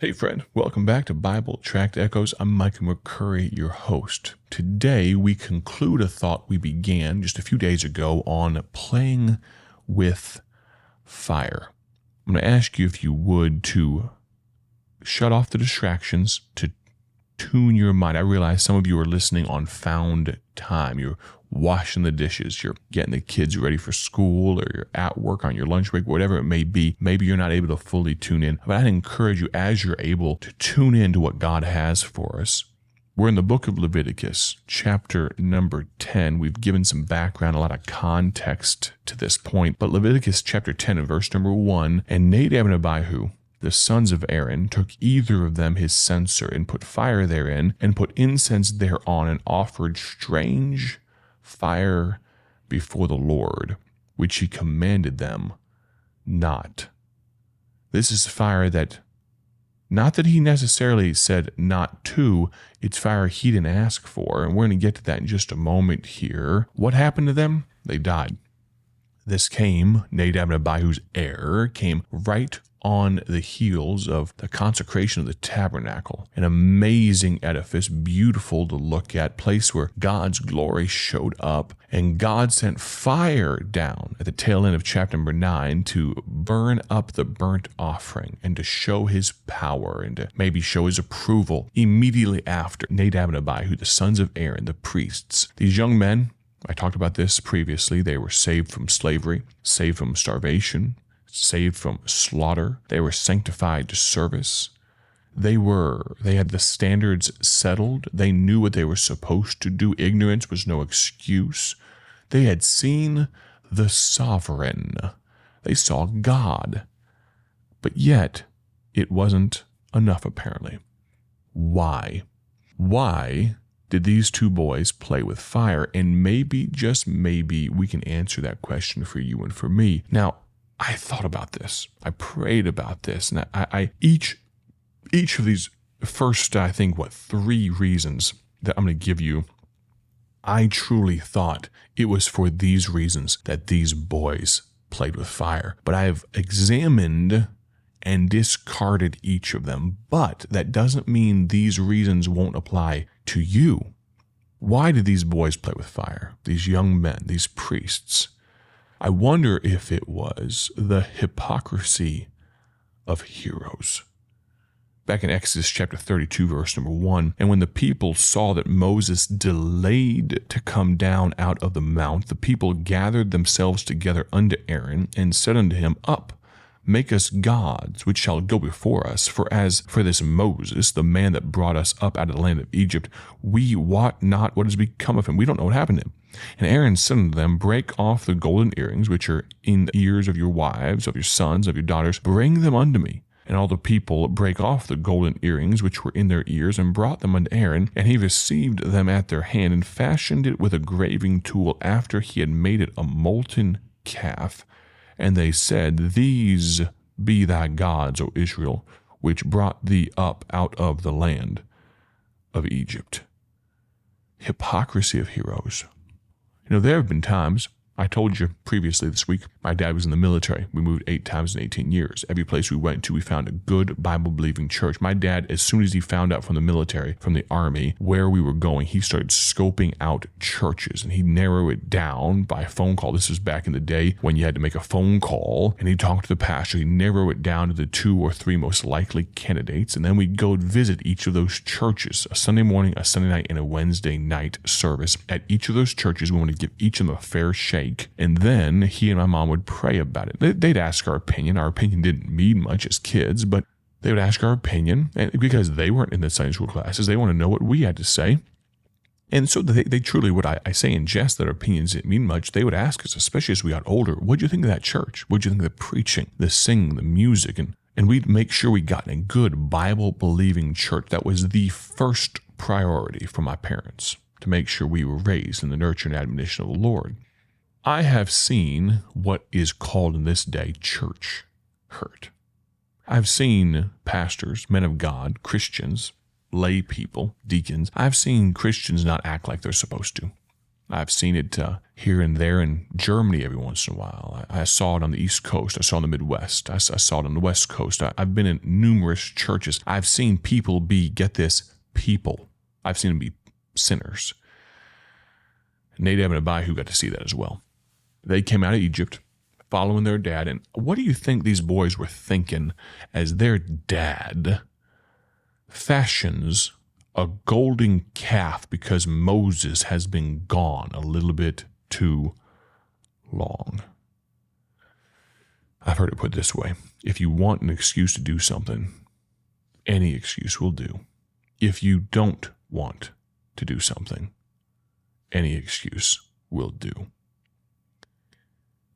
Hey friend, welcome back to Bible Tract Echoes. I'm Micah McCurry, your host. Today we conclude a thought we began just a few days ago on playing with fire. I'm going to ask you if you would to shut off the distractions, to tune your mind. I realize some of you are listening on found time. You're washing the dishes, you're getting the kids ready for school, or you're at work on your lunch break, whatever it may be. Maybe you're not able to fully tune in, but I'd encourage you, as you're able, to tune in to what God has for us. We're in the book of Leviticus, chapter number 10. We've given some background, a lot of context to this point, but Leviticus chapter 10 and verse number 1, and Nadab and Abihu, the sons of Aaron, took either of them his censer and put fire therein and put incense thereon and offered strange fire before the Lord, which he commanded them not. This is fire that, not that he necessarily said not to, it's fire he didn't ask for, and we're going to get to that in just a moment here. What happened to them? They died. This came, Nadab and Abihu's error, came right on the heels of the consecration of the tabernacle, an amazing edifice, beautiful to look at, place where God's glory showed up, and God sent fire down at the tail end of chapter number 9 to burn up the burnt offering and to show his power and to maybe show his approval. Immediately after, Nadab and Abihu, the sons of Aaron, the priests, these young men, I talked about this previously, they were saved from slavery, saved from starvation, saved from slaughter. They were sanctified to service. They had the standards settled. They knew what they were supposed to do. Ignorance was no excuse. They had seen the sovereign. They saw God. But yet, it wasn't enough apparently. Why? Why did these two boys play with fire? And maybe, just maybe, we can answer that question for you and for me. Now, I thought about this. I prayed about this. And I each of these first, I think, 3 reasons that I'm going to give you, I truly thought it was for these reasons that these boys played with fire. But I have examined and discarded each of them. But that doesn't mean these reasons won't apply to you. Why did these boys play with fire? These young men, these priests. I wonder if it was the hypocrisy of heroes. Back in Exodus chapter 32, verse number 1, and when the people saw that Moses delayed to come down out of the mount, the people gathered themselves together unto Aaron and said unto him, Up, make us gods, which shall go before us. For as for this Moses, the man that brought us up out of the land of Egypt, we wot not what has become of him. We don't know what happened to him. And Aaron said unto them, Break off the golden earrings, which are in the ears of your wives, of your sons, of your daughters. Bring them unto me. And all the people brake off the golden earrings, which were in their ears, and brought them unto Aaron. And he received them at their hand, and fashioned it with a graving tool, after he had made it a molten calf. And they said, These be thy gods, O Israel, which brought thee up out of the land of Egypt. Hypocrisy of heroes. You know, there have been times, I told you previously this week, my dad was in the military. We moved 8 times in 18 years. Every place we went to, we found a good Bible-believing church. My dad, as soon as he found out from the military, from the army, where we were going, he started scoping out churches, and he'd narrow it down by phone call. This was back in the day when you had to make a phone call, and he'd talk to the pastor. He'd narrow it down to the 2 or 3 most likely candidates, and then we'd go visit each of those churches, a Sunday morning, a Sunday night, and a Wednesday night service. At each of those churches, we wanted to give each of them a fair shake. And then he and my mom would pray about it. They'd ask our opinion. Our opinion didn't mean much as kids, but they would ask our opinion. And because they weren't in the Sunday school classes, they want to know what we had to say. And so they truly would, I say in jest that our opinions didn't mean much. They would ask us, especially as we got older, what'd you think of that church? What'd you think of the preaching, the singing, the music? And we'd make sure we got in a good Bible-believing church. That was the first priority for my parents, to make sure we were raised in the nurture and admonition of the Lord. I have seen what is called in this day church hurt. I've seen pastors, men of God, Christians, lay people, deacons. I've seen Christians not act like they're supposed to. I've seen it here and there in Germany every once in a while. I saw it on the East Coast. I saw it in the Midwest. I saw it on the West Coast. I've been in numerous churches. I've seen people get this, people. I've seen them be sinners. Nadab and Abihu got to see that as well. They came out of Egypt following their dad. And what do you think these boys were thinking as their dad fashions a golden calf because Moses has been gone a little bit too long? I've heard it put this way. If you want an excuse to do something, any excuse will do. If you don't want to do something, any excuse will do.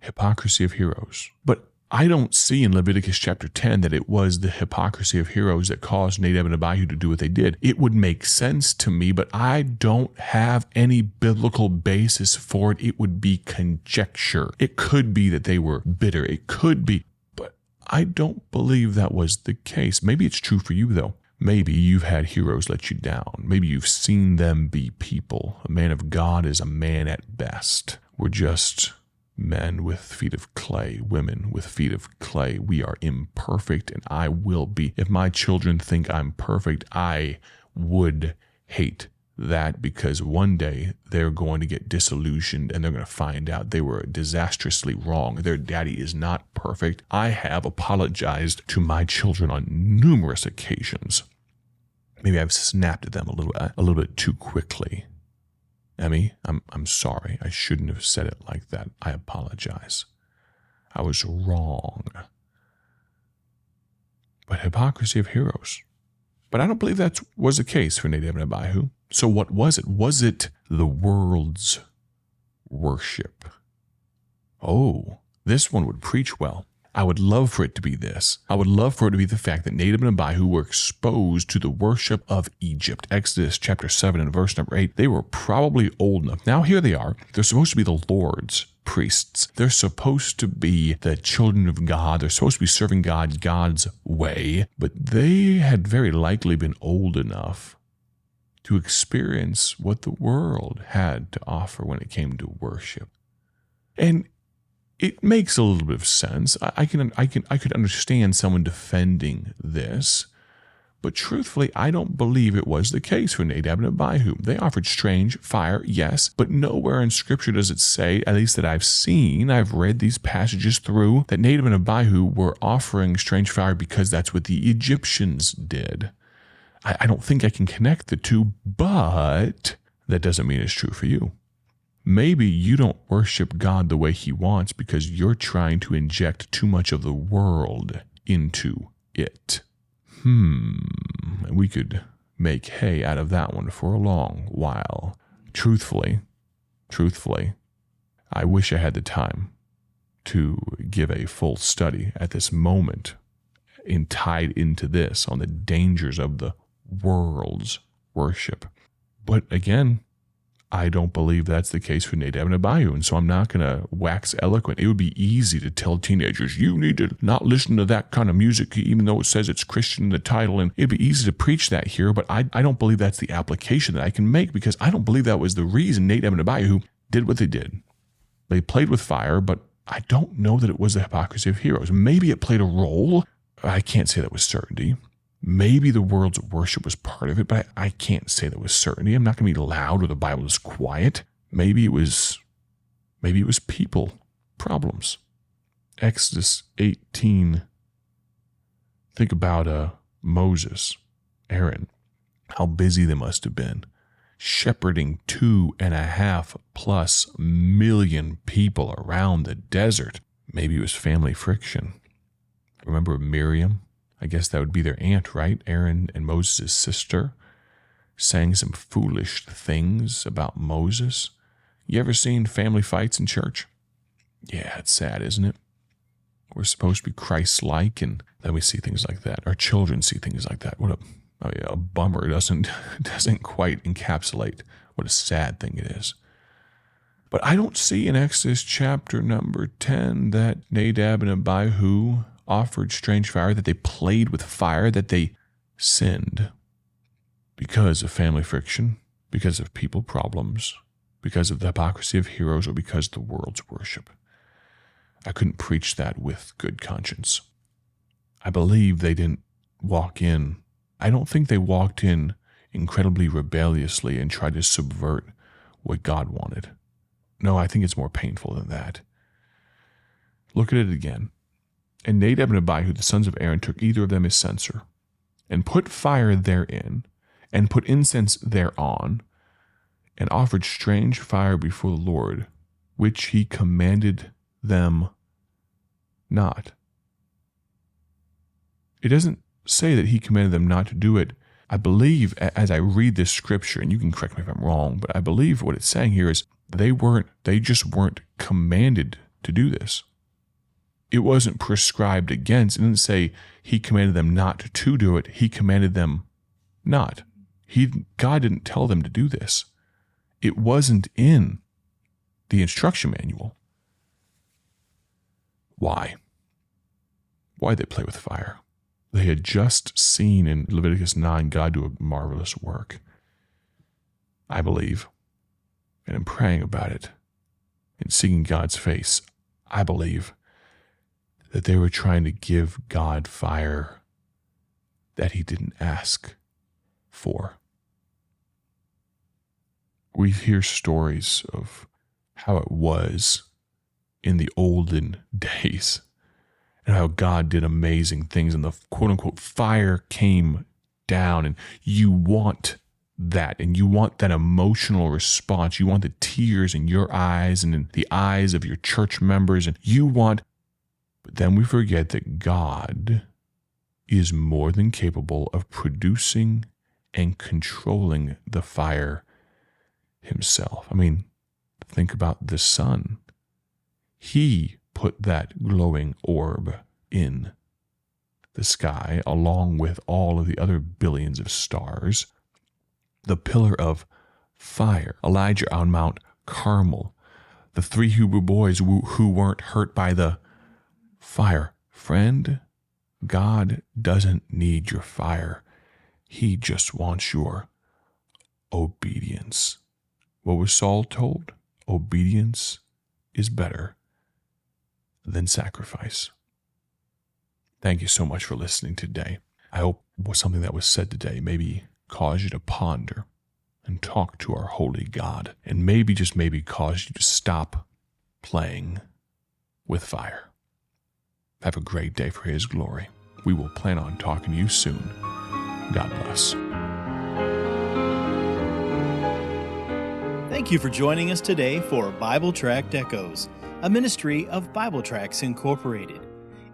Hypocrisy of heroes. But I don't see in Leviticus chapter 10 that it was the hypocrisy of heroes that caused Nadab and Abihu to do what they did. It would make sense to me, but I don't have any biblical basis for it. It would be conjecture. It could be that they were bitter. It could be, but I don't believe that was the case. Maybe it's true for you, though. Maybe you've had heroes let you down. Maybe you've seen them be people. A man of God is a man at best. We're just men with feet of clay, women with feet of clay. We are imperfect, and I will be. If my children think I'm perfect, I would hate that, because one day they're going to get disillusioned and they're going to find out they were disastrously wrong. Their daddy is not perfect. I have apologized to my children on numerous occasions. Maybe I've snapped at them a little bit too quickly. Emmy, I'm sorry. I shouldn't have said it like that. I apologize. I was wrong. But hypocrisy of heroes. But I don't believe that was the case for Nadab and Abihu. So what was it? Was it the world's worship? Oh, this one would preach well. I would love for it to be this. I would love for it to be the fact that Nadab and Abihu were exposed to the worship of Egypt. Exodus chapter 7 and verse number 8. They were probably old enough. Now here they are. They're supposed to be the Lord's priests. They're supposed to be the children of God. They're supposed to be serving God God's way. But they had very likely been old enough to experience what the world had to offer when it came to worship. And it makes a little bit of sense. I could understand someone defending this, but truthfully, I don't believe it was the case for Nadab and Abihu. They offered strange fire, yes, but nowhere in Scripture does it say, at least that I've seen, I've read these passages through, that Nadab and Abihu were offering strange fire because that's what the Egyptians did. I don't think I can connect the two, but that doesn't mean it's true for you. Maybe you don't worship God the way He wants because you're trying to inject too much of the world into it. We could make hay out of that one for a long while. Truthfully, I wish I had the time to give a full study at this moment tied into this on the dangers of the world's worship. But again, I don't believe that's the case for Nadab and Abihu, and so I'm not going to wax eloquent. It would be easy to tell teenagers, you need to not listen to that kind of music, even though it says it's Christian in the title, and it'd be easy to preach that here, but I don't believe that's the application that I can make, because I don't believe that was the reason Nadab and Abihu did what they did. They played with fire, but I don't know that it was the hypocrisy of heroes. Maybe it played a role. I can't say that with certainty. Maybe the world's worship was part of it, but I can't say that with certainty. I'm not going to be loud or the Bible is quiet. Maybe it was people problems. Exodus 18. Think about Moses, Aaron, how busy they must have been, shepherding 2.5+ million people around the desert. Maybe it was family friction. Remember Miriam? I guess that would be their aunt, right? Aaron and Moses' sister, saying some foolish things about Moses. You ever seen family fights in church? Yeah, it's sad, isn't it? We're supposed to be Christ-like, and then we see things like that. Our children see things like that. What a bummer. It doesn't quite encapsulate what a sad thing it is. But I don't see in Exodus chapter number 10 that Nadab and Abihu offered strange fire, that they played with fire, that they sinned because of family friction, because of people problems, because of the hypocrisy of heroes or because of the world's worship. I couldn't preach that with good conscience. I believe they didn't walk in. I don't think they walked in incredibly rebelliously and tried to subvert what God wanted. No, I think it's more painful than that. Look at it again. And Nadab and Abihu, the sons of Aaron, took either of them his censer, and put fire therein, and put incense thereon, and offered strange fire before the Lord, which he commanded them not. It doesn't say that he commanded them not to do it. I believe, as I read this scripture, and you can correct me if I'm wrong, but I believe what it's saying here is they just weren't commanded to do this. It wasn't prescribed against. It didn't say he commanded them not to do it. He commanded them not. God didn't tell them to do this. It wasn't in the instruction manual. Why? Why'd they play with fire? They had just seen in Leviticus 9 God do a marvelous work. I believe, and I'm praying about it, and seeking God's face, I believe that they were trying to give God fire that he didn't ask for. We hear stories of how it was in the olden days and how God did amazing things and the quote-unquote fire came down, and you want that, and you want that emotional response. You want the tears in your eyes and in the eyes of your church members, and but then we forget that God is more than capable of producing and controlling the fire himself. I mean, think about the sun. He put that glowing orb in the sky along with all of the other billions of stars. The pillar of fire, Elijah on Mount Carmel, the 3 Hebrew boys who weren't hurt by the fire. Friend, God doesn't need your fire. He just wants your obedience. What was Saul told? Obedience is better than sacrifice. Thank you so much for listening today. I hope something that was said today maybe cause you to ponder and talk to our holy God, and maybe, just maybe, cause you to stop playing with fire. Have a great day for his glory. We will plan on talking to you soon. God bless. Thank you for joining us today for Bible Tract Echoes, a ministry of Bible Tracts Incorporated.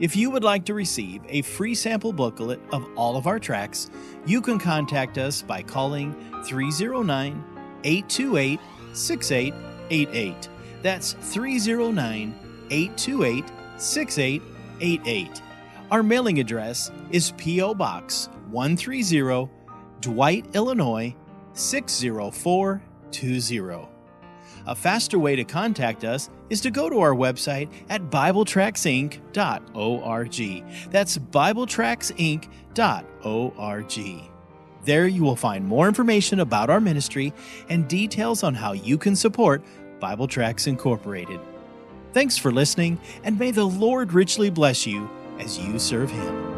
If you would like to receive a free sample booklet of all of our tracts, you can contact us by calling 309-828-6888. That's 309-828-6888. Our mailing address is P.O. Box 130, Dwight, Illinois 60420. A faster way to contact us is to go to our website at BibleTractsInc.org. That's BibleTractsInc.org. There you will find more information about our ministry and details on how you can support Bible Tracts Incorporated. Thanks for listening, and may the Lord richly bless you as you serve Him.